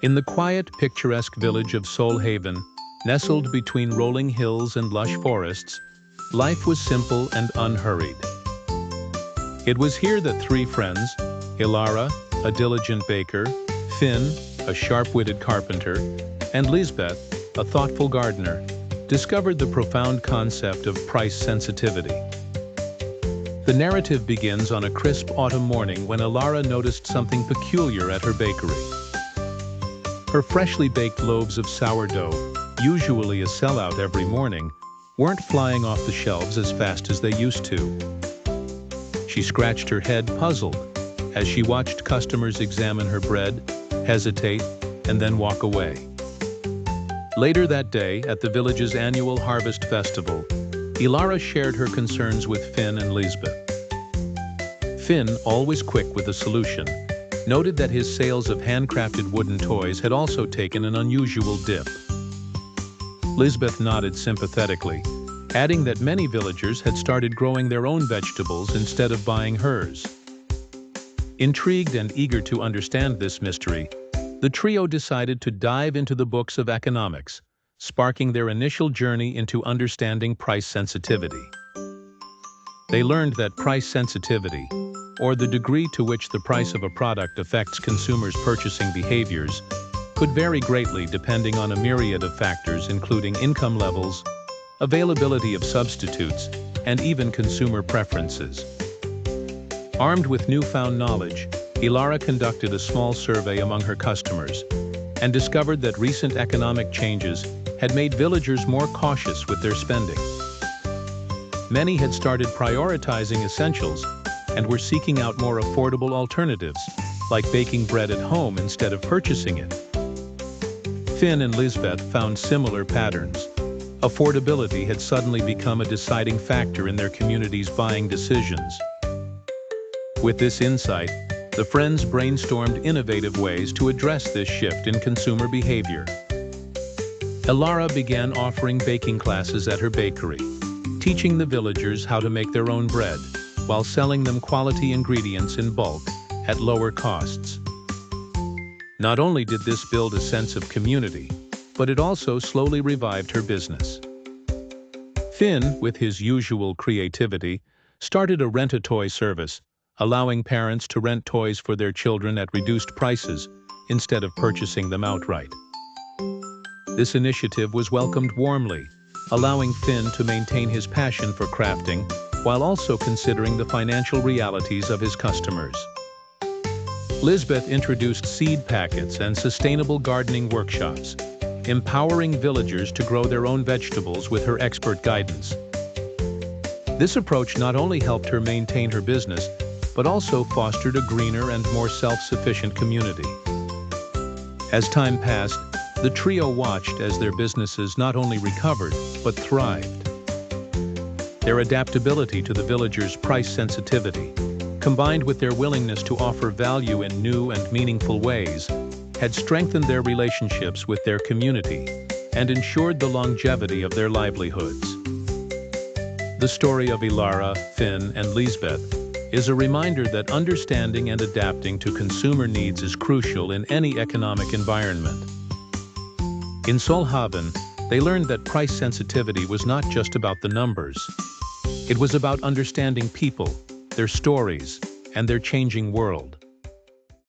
In the quiet, picturesque village of Solhaven, nestled between rolling hills and lush forests, life was simple and unhurried. It was here that three friends, Elara, a diligent baker, Finn, a sharp-witted carpenter, and Lisbeth, a thoughtful gardener, discovered the profound concept of price sensitivity. The narrative begins on a crisp autumn morning when Elara noticed something peculiar at her bakery. Her freshly baked loaves of sourdough, usually a sellout every morning, weren't flying off the shelves as fast as they used to. She scratched her head, puzzled, as she watched customers examine her bread, hesitate, and then walk away. Later that day, at the village's annual harvest festival, Elara shared her concerns with Finn and Lisbeth. Finn, always quick with a solution, noted that his sales of handcrafted wooden toys had also taken an unusual dip. Lisbeth nodded sympathetically, adding that many villagers had started growing their own vegetables instead of buying hers. Intrigued and eager to understand this mystery, the trio decided to dive into the books of economics, sparking their initial journey into understanding price sensitivity. They learned that price sensitivity, or the degree to which the price of a product affects consumers' purchasing behaviors, could vary greatly depending on a myriad of factors including income levels, availability of substitutes, and even consumer preferences. Armed with newfound knowledge, Elara conducted a small survey among her customers and discovered that recent economic changes had made villagers more cautious with their spending. Many had started prioritizing essentials and were seeking out more affordable alternatives, like baking bread at home instead of purchasing it. Finn and Lisbeth found similar patterns. Affordability had suddenly become a deciding factor in their community's buying decisions. With this insight, the friends brainstormed innovative ways to address this shift in consumer behavior. Elara began offering baking classes at her bakery, teaching the villagers how to make their own bread, while selling them quality ingredients in bulk at lower costs. Not only did this build a sense of community, but it also slowly revived her business. Finn, with his usual creativity, started a rent-a-toy service, allowing parents to rent toys for their children at reduced prices instead of purchasing them outright. This initiative was welcomed warmly, allowing Finn to maintain his passion for crafting while also considering the financial realities of his customers. Lisbeth introduced seed packets and sustainable gardening workshops, empowering villagers to grow their own vegetables with her expert guidance. This approach not only helped her maintain her business, but also fostered a greener and more self-sufficient community. As time passed, the trio watched as their businesses not only recovered, but thrived. Their adaptability to the villagers' price sensitivity, combined with their willingness to offer value in new and meaningful ways, had strengthened their relationships with their community and ensured the longevity of their livelihoods. The story of Elara, Finn, and Lisbeth is a reminder that understanding and adapting to consumer needs is crucial in any economic environment. In Solhaven, they learned that price sensitivity was not just about the numbers. It was about understanding people, their stories, and their changing world.